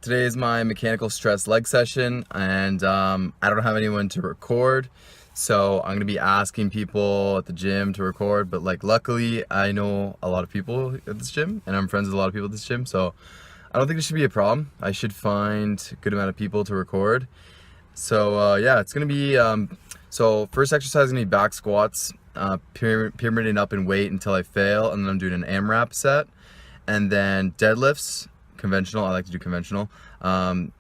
Today is my mechanical stress leg session, and I don't have anyone to record, so I'm gonna be asking people at the gym to record. But luckily, I know a lot of people at this gym, and I'm friends with a lot of people at this gym, so I don't think it should be a problem. I should find a good amount of people to record. So yeah, it's gonna be so first exercise is gonna be back squats, pyramiding up in weight until I fail, and then I'm doing an AMRAP set, and then deadlifts. Conventional, I like to do conventional.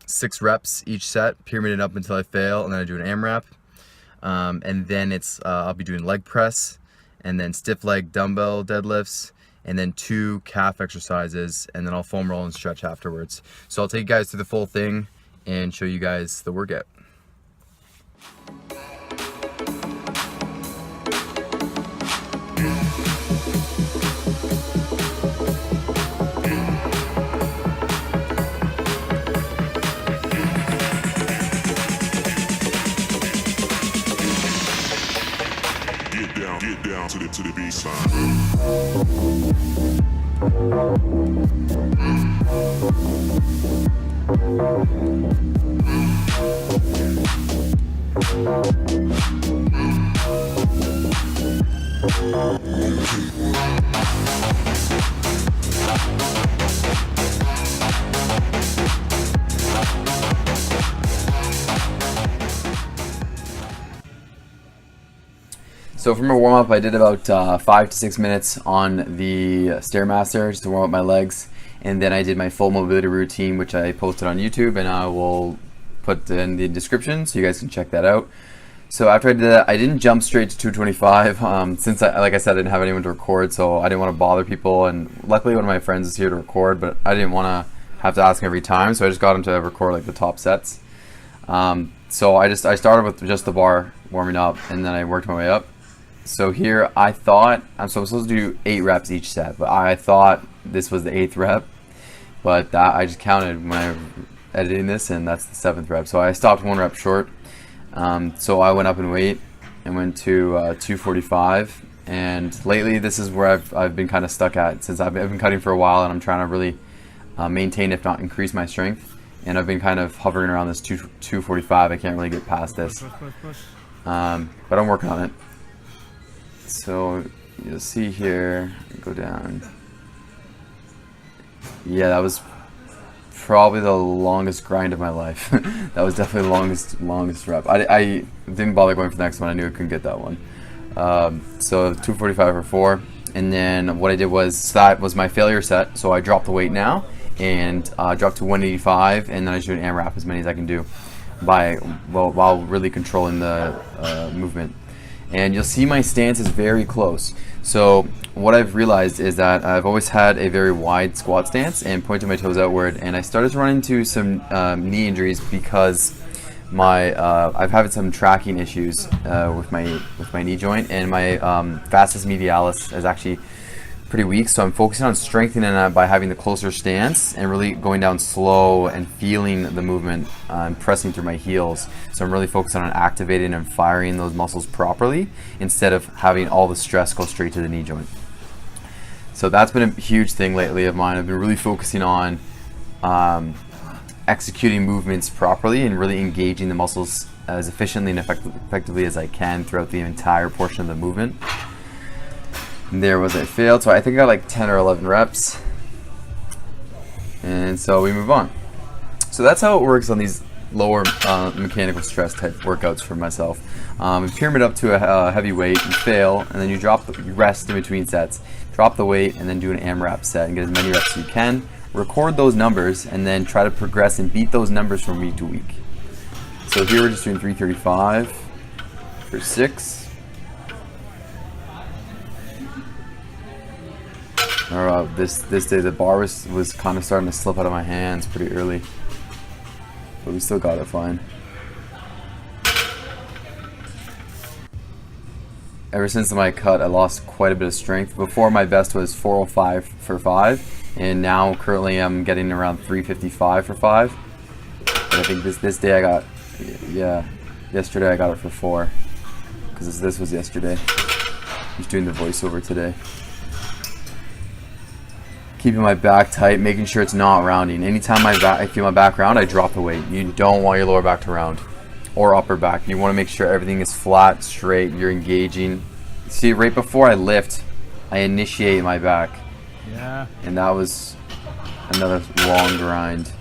6 reps each set, pyramided up until I fail, and then I do an AMRAP. And then I'll be doing leg press, and then stiff leg dumbbell deadlifts, and then 2 calf exercises, and then I'll foam roll and stretch afterwards. So I'll take you guys through the full thing and show you guys the workout. Get down to the B side. So for my warm-up, I did about 5 to 6 minutes on the Stairmaster just to warm up my legs, and then I did my full mobility routine, which I posted on YouTube, and I will put in the description so you guys can check that out. So after I did that, I didn't jump straight to 225 since, like I said, I didn't have anyone to record, so I didn't want to bother people, and luckily one of my friends is here to record, but I didn't want to have to ask him every time, so I just got him to record the top sets. So I started with just the bar warming up, and then I worked my way up. So here I'm supposed to do 8 reps each set, but I thought this was the 8th rep, but I just counted when I was editing this, and that's the 7th rep. So I stopped 1 rep short. So I went up in weight and went to 245, and lately this is where I've been kind of stuck at since I've been cutting for a while, and I'm trying to really maintain, if not increase, my strength, and I've been kind of hovering around this 245. I can't really get past this, but I'm working on it. So you'll see here, go down. Yeah, that was probably the longest grind of my life. That was definitely the longest rep. I didn't bother going for the next one. I knew I couldn't get that one. So 245 for 4, and then what I did was, that was my failure set. So I dropped the weight now and dropped to 185, and then I just do an AMRAP, as many as I can do, while really controlling the movement. And you'll see my stance is very close. So what I've realized is that I've always had a very wide squat stance and pointed my toes outward, and I started to run into some knee injuries because I've had some tracking issues with my knee joint, and my vastus medialis is actually pretty weak, so I'm focusing on strengthening that by having the closer stance and really going down slow and feeling the movement and pressing through my heels. So I'm really focusing on activating and firing those muscles properly instead of having all the stress go straight to the knee joint. So that's been a huge thing lately of mine. I've been really focusing on executing movements properly and really engaging the muscles as efficiently and effectively as I can throughout the entire portion of the movement. And there was I failed, so I think I got like 10 or 11 reps, and so we move on. So that's how it works on these lower mechanical stress type workouts for myself. You pyramid up to a heavy weight, you fail, and then you rest in between sets, drop the weight, and then do an AMRAP set and get as many reps as you can. Record those numbers, and then try to progress and beat those numbers from week to week. So here we're just doing 335 for 6. This day the bar was kind of starting to slip out of my hands pretty early, but we still got it fine. Ever since my cut, I lost quite a bit of strength. Before, my best was 405 for 5, and now currently I'm getting around 355 for 5. But I think this day I got, yesterday I got it for 4, because this was yesterday. I'm just doing the voiceover today. keeping my back tight, making sure it's not rounding. Anytime I feel my back round, I drop the weight. You don't want your lower back to round or upper back. You want to make sure everything is flat, straight, you're engaging. See, right before I lift, I initiate my back. Yeah. And that was another long grind.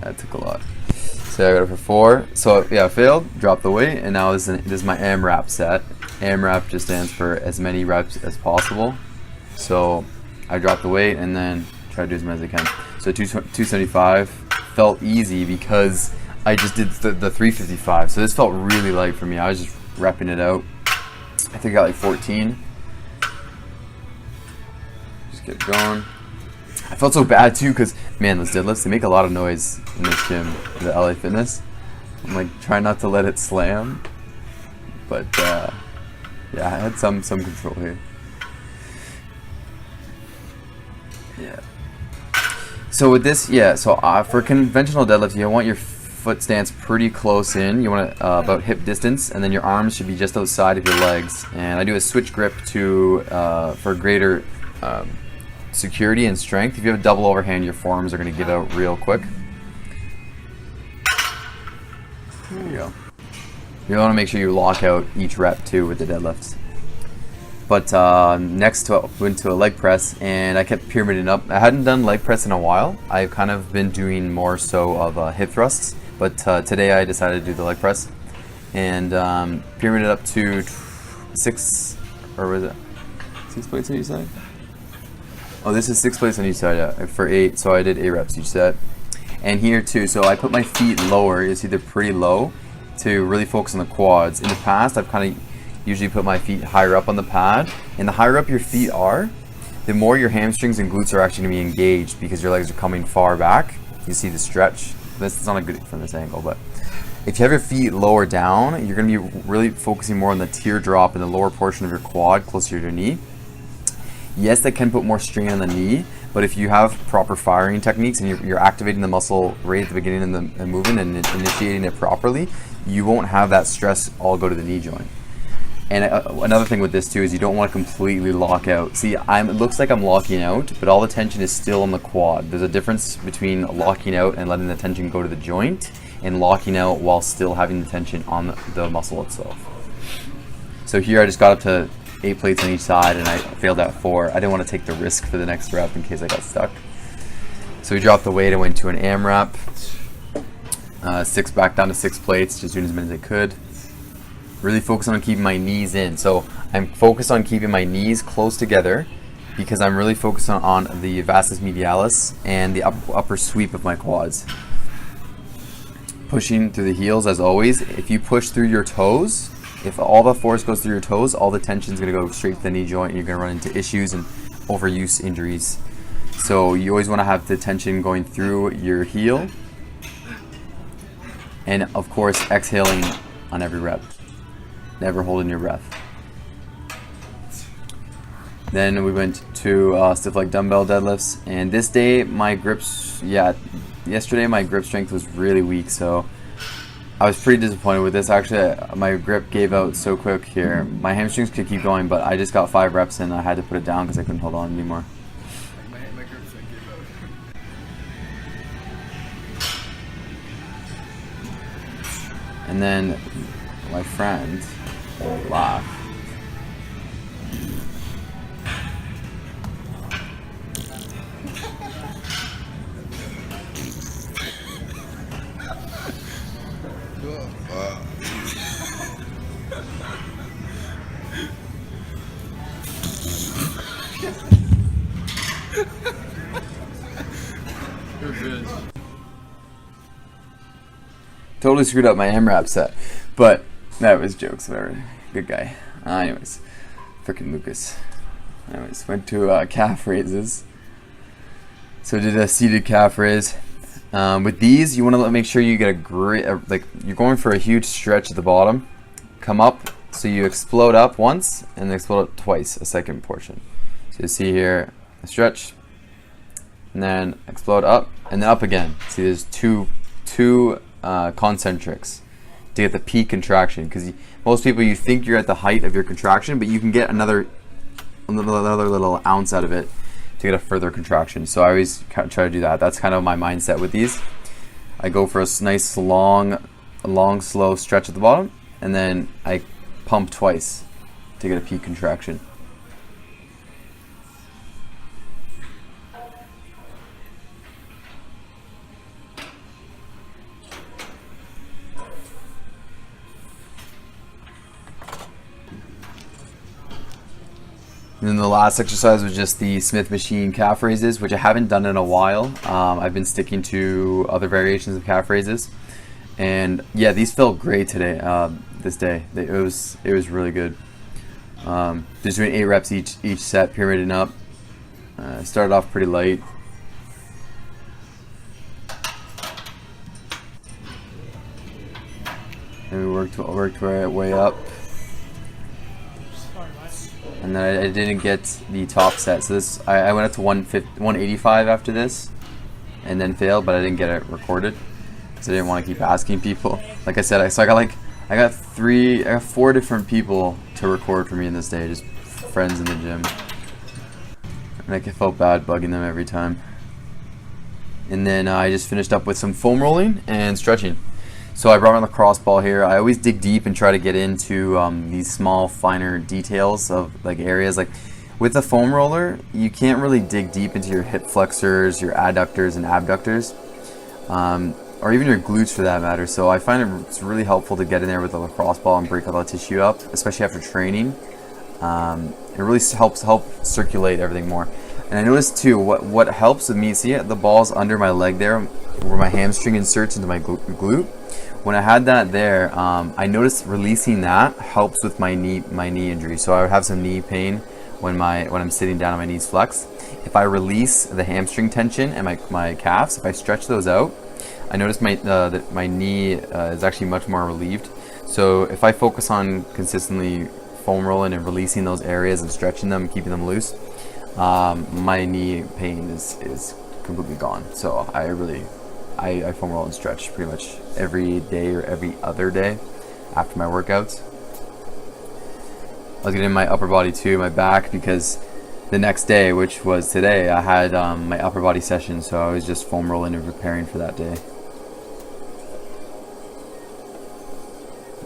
That took a lot. So I got it for 4. So yeah, I failed, dropped the weight, and now this is my AMRAP set. AMRAP just stands for as many reps as possible. So I dropped the weight and then try to do as many as I can. So 275 felt easy because I just did the 355. So this felt really light for me. I was just repping it out. I think I got like 14. Just kept going. I felt so bad too because, man, those deadlifts, they make a lot of noise in this gym, the LA Fitness. I'm like trying not to let it slam. But yeah, I had some control here. Yeah. So with this, yeah, so for conventional deadlift, you want your foot stance pretty close in. You want it about hip distance, and then your arms should be just outside of your legs. And I do a switch grip for greater security and strength. If you have a double overhand, your forearms are going to give out real quick. There you go. You want to make sure you lock out each rep too with the deadlifts. But next went to a leg press, and I kept pyramiding up. I hadn't done leg press in a while. I've kind of been doing more so of hip thrusts, but today I decided to do the leg press, and pyramided up to 6, or was it 6 plates on each side? Oh, this is 6 plates on each side, yeah, for 8. So I did 8 reps each set, and here too. So I put my feet lower. You see they're pretty low to really focus on the quads. In the past, I've kind of usually put my feet higher up on the pad, and the higher up your feet are, the more your hamstrings and glutes are actually going to be engaged because your legs are coming far back. You see the stretch. This is not a good from this angle, but if you have your feet lower down, you're going to be really focusing more on the teardrop in the lower portion of your quad, closer to your knee. Yes, that can put more strain on the knee, but if you have proper firing techniques and you're activating the muscle right at the beginning of the movement and initiating it properly, you won't have that stress all go to the knee joint. And another thing with this too is you don't want to completely lock out. See, it looks like I'm locking out, but all the tension is still on the quad. There's a difference between locking out and letting the tension go to the joint, and locking out while still having the tension on the muscle itself. So here I just got up to 8 plates on each side, and I failed at 4. I didn't want to take the risk for the next rep in case I got stuck. So we dropped the weight and went to an AMRAP. 6 back down to 6 plates, just doing as many as I could. Really focus on keeping my knees in. So I'm focused on keeping my knees close together because I'm really focused on the vastus medialis and the upper sweep of my quads. Pushing through the heels as always. If you push through your toes, if all the force goes through your toes, all the tension is going to go straight to the knee joint, and you're going to run into issues and overuse injuries. So you always want to have the tension going through your heel, and of course exhaling on every rep. Never holding your breath. Then we went to stiff leg dumbbell deadlifts, and this day my grips, yesterday my grip strength was really weak, so I was pretty disappointed with this. Actually, my grip gave out so quick here. My hamstrings could keep going, but I just got 5 reps and I had to put it down because I couldn't hold on anymore. My grip strength gave out. And then my friend laughed. Totally screwed up my AMRAP set, but that was jokes. Whatever. Good guy. Anyways, freaking Lucas. Anyways, went to calf raises. So did a seated calf raise. With these, you want to make sure you get a great, like you're going for a huge stretch at the bottom. Come up, so you explode up once and then explode up twice, a second portion. So you see here, a stretch, and then explode up, and then up again. See, there's two concentrics to get the peak contraction, because most people, you think you're at the height of your contraction, but you can get another little ounce out of it to get a further contraction. So I always try to do that. That's kind of my mindset with these. I go for a nice long slow stretch at the bottom, and then I pump twice to get a peak contraction. And then the last exercise was just the Smith machine calf raises, which I haven't done in a while. I've been sticking to other variations of calf raises, and yeah, these felt great today. This day, it was really good. Just doing 8 reps each set, pyramiding up. Started off pretty light. And we worked our way up. And then I didn't get the top set, so this I went up to 185 after this, and then failed, but I didn't get it recorded, so I didn't want to keep asking people. Like I said, I got 4 different people to record for me in this day, just friends in the gym, and I felt bad bugging them every time. And then I just finished up with some foam rolling and stretching. So I brought my lacrosse ball here. I always dig deep and try to get into these small, finer details of like areas. Like with the foam roller, you can't really dig deep into your hip flexors, your adductors and abductors, or even your glutes for that matter. So I find it's really helpful to get in there with a lacrosse ball and break all that tissue up, especially after training. It really helps circulate everything more. And I noticed too, what helps with me, see the ball's under my leg there, where my hamstring inserts into my glute. When I had that there, I noticed releasing that helps with my knee injury. So I would have some knee pain when I'm sitting down and my knees flex. If I release the hamstring tension and my calves, if I stretch those out, I noticed that my knee is actually much more relieved. So if I focus on consistently foam rolling and releasing those areas and stretching them and keeping them loose, my knee pain is completely gone. So I foam roll and stretch pretty much every day or every other day after my workouts. I was getting my upper body too, my back, because the next day, which was today, I had my upper body session, so I was just foam rolling and preparing for that day.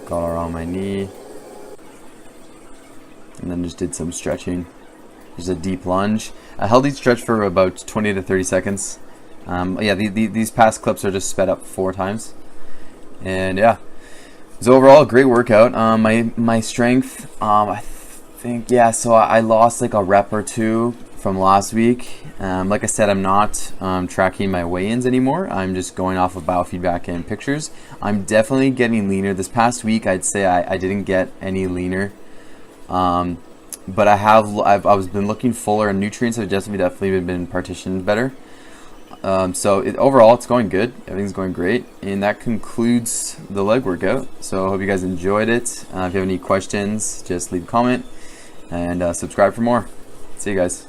Got around my knee, and then just did some stretching. Just a deep lunge. I held each stretch for about 20 to 30 seconds. Yeah, these past clips are just sped up 4 times, and yeah, so overall a great workout. My strength, I think, yeah, so I lost like a rep or 2 from last week. Like I said, I'm not tracking my weigh-ins anymore. I'm just going off of biofeedback and pictures. I'm definitely getting leaner. This past week, I'd say I didn't get any leaner, but I've been looking fuller, and nutrients have definitely been partitioned better. So overall, it's going good. Everything's going great, and that concludes the leg workout. So I hope you guys enjoyed it. If you have any questions, just leave a comment and subscribe for more. See you guys.